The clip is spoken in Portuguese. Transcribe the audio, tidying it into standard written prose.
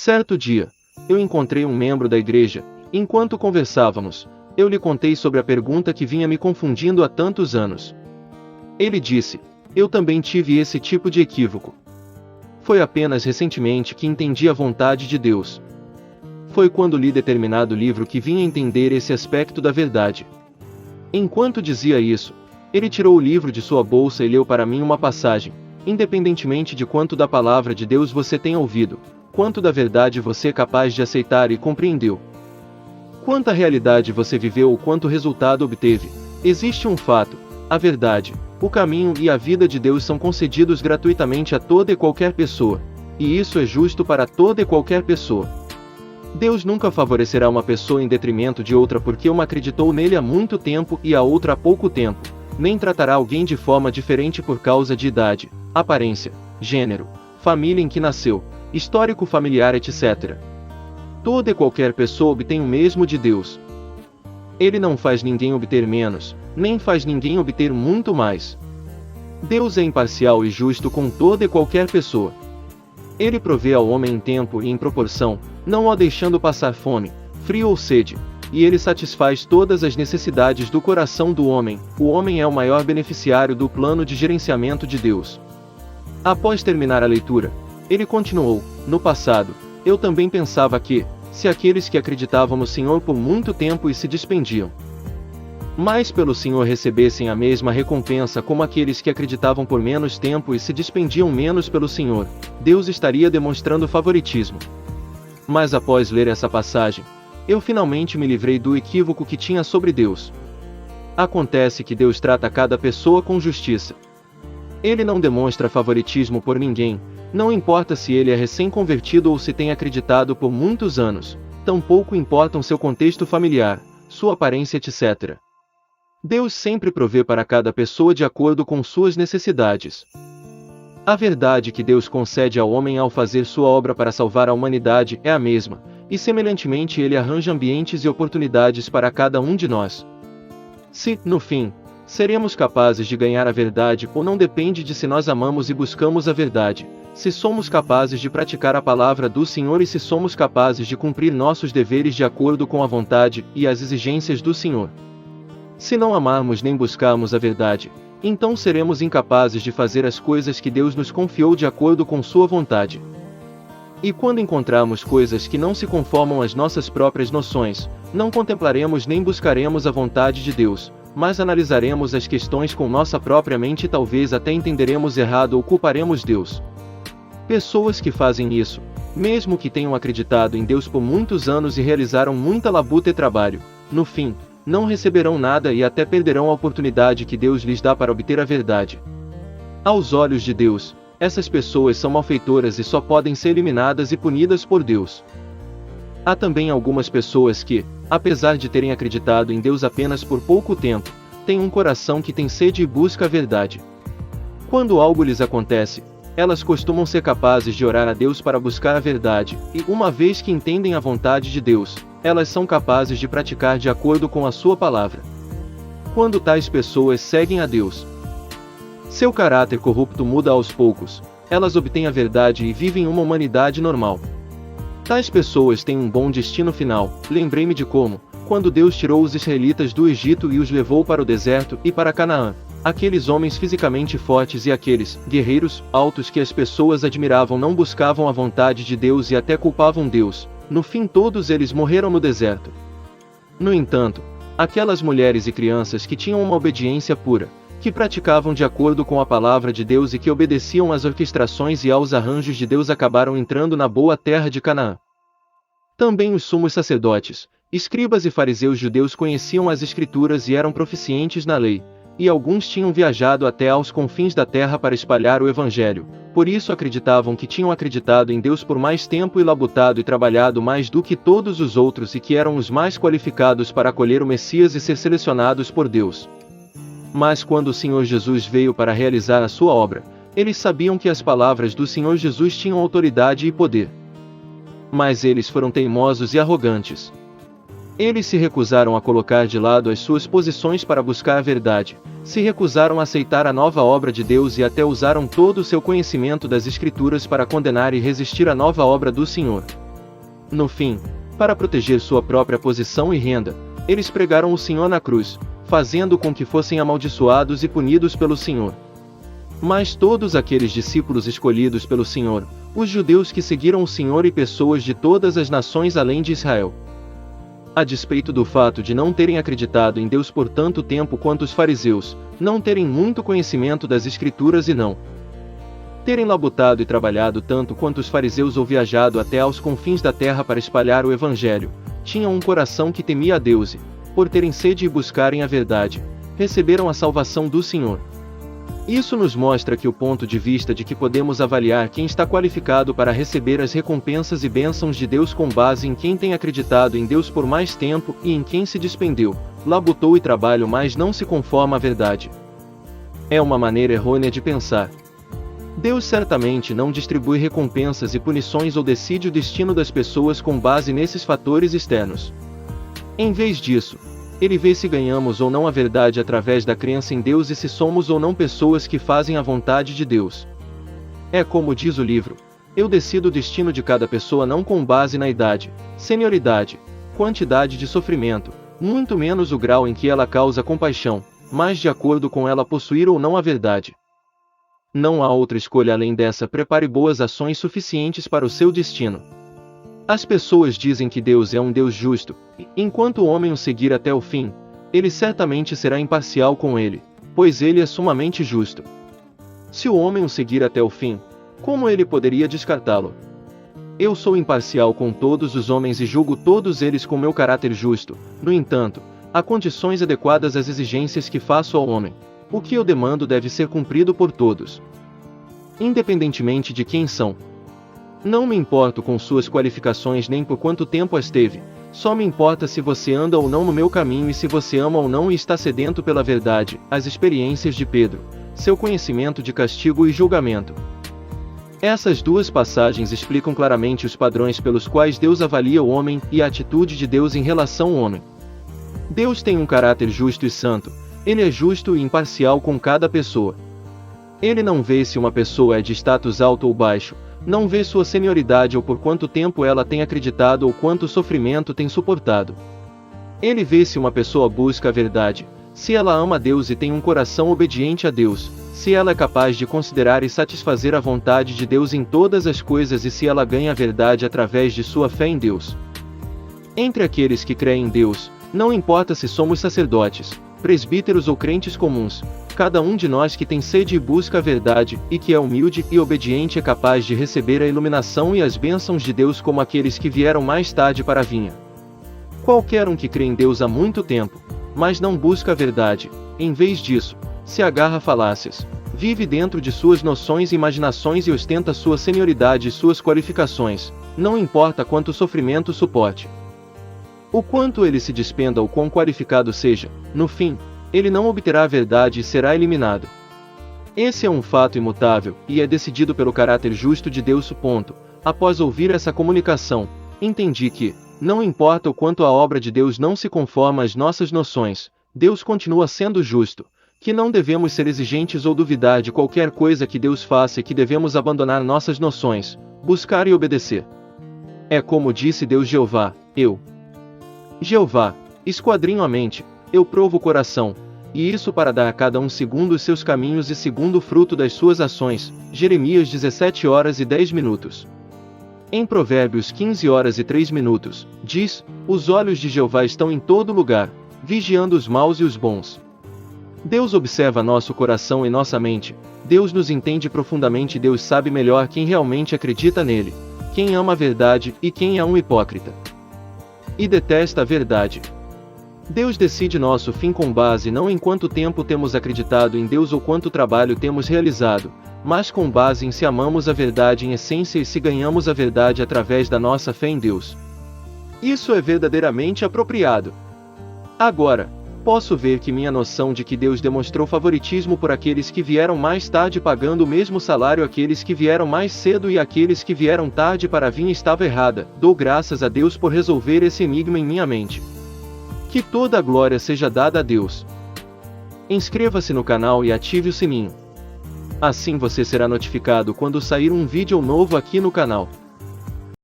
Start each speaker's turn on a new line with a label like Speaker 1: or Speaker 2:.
Speaker 1: Certo dia, eu encontrei um membro da igreja. Enquanto conversávamos, eu lhe contei sobre a pergunta que vinha me confundindo há tantos anos. Ele disse: eu também tive esse tipo de equívoco. Foi apenas recentemente que entendi a vontade de Deus. Foi quando li determinado livro que vim a entender esse aspecto da verdade. Enquanto dizia isso, ele tirou o livro de sua bolsa e leu para mim uma passagem. Independentemente de quanto da palavra de Deus você tenha ouvido, quanto da verdade você é capaz de aceitar e compreendeu, quanta realidade você viveu ou quanto resultado obteve, existe um fato: a verdade, o caminho e a vida de Deus são concedidos gratuitamente a toda e qualquer pessoa, e isso é justo para toda e qualquer pessoa. Deus nunca favorecerá uma pessoa em detrimento de outra porque uma acreditou nele há muito tempo e a outra há pouco tempo, nem tratará alguém de forma diferente por causa de idade, aparência, gênero, família em que nasceu, histórico familiar, etc. Toda e qualquer pessoa obtém o mesmo de Deus. Ele não faz ninguém obter menos, nem faz ninguém obter muito mais. Deus é imparcial e justo com toda e qualquer pessoa. Ele provê ao homem em tempo e em proporção, não o deixando passar fome, frio ou sede, e ele satisfaz todas as necessidades do coração do homem. O homem é o maior beneficiário do plano de gerenciamento de Deus. Após terminar a leitura, ele continuou: no passado, eu também pensava que, se aqueles que acreditavam no Senhor por muito tempo e se despendiam mais pelo Senhor recebessem a mesma recompensa como aqueles que acreditavam por menos tempo e se despendiam menos pelo Senhor, Deus estaria demonstrando favoritismo. Mas após ler essa passagem, eu finalmente me livrei do equívoco que tinha sobre Deus. Acontece que Deus trata cada pessoa com justiça. Ele não demonstra favoritismo por ninguém, não importa se ele é recém-convertido ou se tem acreditado por muitos anos, tampouco importam seu contexto familiar, sua aparência, etc. Deus sempre provê para cada pessoa de acordo com suas necessidades. A verdade que Deus concede ao homem ao fazer sua obra para salvar a humanidade é a mesma, e semelhantemente ele arranja ambientes e oportunidades para cada um de nós. Se, no fim, seremos capazes de ganhar a verdade ou não depende de se nós amamos e buscamos a verdade, se somos capazes de praticar a palavra do Senhor e se somos capazes de cumprir nossos deveres de acordo com a vontade e as exigências do Senhor. Se não amarmos nem buscarmos a verdade, então seremos incapazes de fazer as coisas que Deus nos confiou de acordo com sua vontade. E quando encontrarmos coisas que não se conformam às nossas próprias noções, não contemplaremos nem buscaremos a vontade de Deus, mas analisaremos as questões com nossa própria mente e talvez até entenderemos errado ou culparemos Deus. Pessoas que fazem isso, mesmo que tenham acreditado em Deus por muitos anos e realizaram muita labuta e trabalho, no fim, não receberão nada e até perderão a oportunidade que Deus lhes dá para obter a verdade. Aos olhos de Deus, essas pessoas são malfeitoras e só podem ser eliminadas e punidas por Deus. Há também algumas pessoas que, apesar de terem acreditado em Deus apenas por pouco tempo, têm um coração que tem sede e busca a verdade. Quando algo lhes acontece, elas costumam ser capazes de orar a Deus para buscar a verdade, e uma vez que entendem a vontade de Deus, elas são capazes de praticar de acordo com a sua palavra. Quando tais pessoas seguem a Deus, seu caráter corrupto muda aos poucos, elas obtêm a verdade e vivem uma humanidade normal. Tais pessoas têm um bom destino final. Lembrei-me de como, quando Deus tirou os israelitas do Egito e os levou para o deserto e para Canaã, aqueles homens fisicamente fortes e aqueles guerreiros altos que as pessoas admiravam não buscavam a vontade de Deus e até culpavam Deus. No fim todos eles morreram no deserto. No entanto, aquelas mulheres e crianças que tinham uma obediência pura, que praticavam de acordo com a palavra de Deus e que obedeciam às orquestrações e aos arranjos de Deus acabaram entrando na boa terra de Canaã. Também os sumos sacerdotes, escribas e fariseus judeus conheciam as Escrituras e eram proficientes na lei, e alguns tinham viajado até aos confins da terra para espalhar o Evangelho, por isso acreditavam que tinham acreditado em Deus por mais tempo e labutado e trabalhado mais do que todos os outros e que eram os mais qualificados para acolher o Messias e ser selecionados por Deus. Mas quando o Senhor Jesus veio para realizar a sua obra, eles sabiam que as palavras do Senhor Jesus tinham autoridade e poder. Mas eles foram teimosos e arrogantes. Eles se recusaram a colocar de lado as suas posições para buscar a verdade, se recusaram a aceitar a nova obra de Deus e até usaram todo o seu conhecimento das Escrituras para condenar e resistir à nova obra do Senhor. No fim, para proteger sua própria posição e renda, eles pregaram o Senhor na cruz, fazendo com que fossem amaldiçoados e punidos pelo Senhor. Mas todos aqueles discípulos escolhidos pelo Senhor, os judeus que seguiram o Senhor e pessoas de todas as nações além de Israel, a despeito do fato de não terem acreditado em Deus por tanto tempo quanto os fariseus, não terem muito conhecimento das Escrituras e não terem labutado e trabalhado tanto quanto os fariseus ou viajado até aos confins da terra para espalhar o Evangelho, tinham um coração que temia a Deus e, por terem sede e buscarem a verdade, receberam a salvação do Senhor. Isso nos mostra que o ponto de vista de que podemos avaliar quem está qualificado para receber as recompensas e bênçãos de Deus com base em quem tem acreditado em Deus por mais tempo e em quem se despendeu, labutou e trabalhou mas não se conforma à verdade. É uma maneira errônea de pensar. Deus certamente não distribui recompensas e punições ou decide o destino das pessoas com base nesses fatores externos. Em vez disso, Ele vê se ganhamos ou não a verdade através da crença em Deus e se somos ou não pessoas que fazem a vontade de Deus. É como diz o livro: eu decido o destino de cada pessoa não com base na idade, senioridade, quantidade de sofrimento, muito menos o grau em que ela causa compaixão, mas de acordo com ela possuir ou não a verdade. Não há outra escolha além dessa. Prepare boas ações suficientes para o seu destino. As pessoas dizem que Deus é um Deus justo, e, enquanto o homem o seguir até o fim, ele certamente será imparcial com ele, pois ele é sumamente justo. Se o homem o seguir até o fim, como ele poderia descartá-lo? Eu sou imparcial com todos os homens e julgo todos eles com meu caráter justo. No entanto, há condições adequadas às exigências que faço ao homem. O que eu demando deve ser cumprido por todos, independentemente de quem são. Não me importo com suas qualificações nem por quanto tempo as teve, só me importa se você anda ou não no meu caminho e se você ama ou não e está sedento pela verdade. As experiências de Pedro, seu conhecimento de castigo e julgamento. Essas duas passagens explicam claramente os padrões pelos quais Deus avalia o homem e a atitude de Deus em relação ao homem. Deus tem um caráter justo e santo, Ele é justo e imparcial com cada pessoa. Ele não vê se uma pessoa é de status alto ou baixo, não vê sua senioridade ou por quanto tempo ela tem acreditado ou quanto sofrimento tem suportado. Ele vê se uma pessoa busca a verdade, se ela ama a Deus e tem um coração obediente a Deus, se ela é capaz de considerar e satisfazer a vontade de Deus em todas as coisas e se ela ganha a verdade através de sua fé em Deus. Entre aqueles que creem em Deus, não importa se somos sacerdotes, presbíteros ou crentes comuns, cada um de nós que tem sede e busca a verdade, e que é humilde e obediente é capaz de receber a iluminação e as bênçãos de Deus como aqueles que vieram mais tarde para a vinha. Qualquer um que crê em Deus há muito tempo, mas não busca a verdade, em vez disso, se agarra a falácias, vive dentro de suas noções e imaginações e ostenta sua senioridade e suas qualificações, não importa quanto sofrimento suporte. O quanto ele se despenda ou quão qualificado seja, no fim, ele não obterá a verdade e será eliminado. Esse é um fato imutável, e é decidido pelo caráter justo de Deus. Após ouvir essa comunicação, entendi que, não importa o quanto a obra de Deus não se conforma às nossas noções, Deus continua sendo justo, que não devemos ser exigentes ou duvidar de qualquer coisa que Deus faça e que devemos abandonar nossas noções, buscar e obedecer. É como disse Deus Jeová: Jeová, esquadrinho a mente, eu provo o coração, e isso para dar a cada um segundo os seus caminhos e segundo o fruto das suas ações. Jeremias 17h10. Em Provérbios 15h03, diz: os olhos de Jeová estão em todo lugar, vigiando os maus e os bons. Deus observa nosso coração e nossa mente, Deus nos entende profundamente, Deus sabe melhor quem realmente acredita nele, quem ama a verdade e quem é um hipócrita e detesta a verdade. Deus decide nosso fim com base não em quanto tempo temos acreditado em Deus ou quanto trabalho temos realizado, mas com base em se amamos a verdade em essência e se ganhamos a verdade através da nossa fé em Deus. Isso é verdadeiramente apropriado. Agora, posso ver que minha noção de que Deus demonstrou favoritismo por aqueles que vieram mais tarde pagando o mesmo salário àqueles que vieram mais cedo e aqueles que vieram tarde para vir estava errada. Dou graças a Deus por resolver esse enigma em minha mente. Que toda a glória seja dada a Deus. Inscreva-se no canal e ative o sininho. Assim você será notificado quando sair um vídeo novo aqui no canal.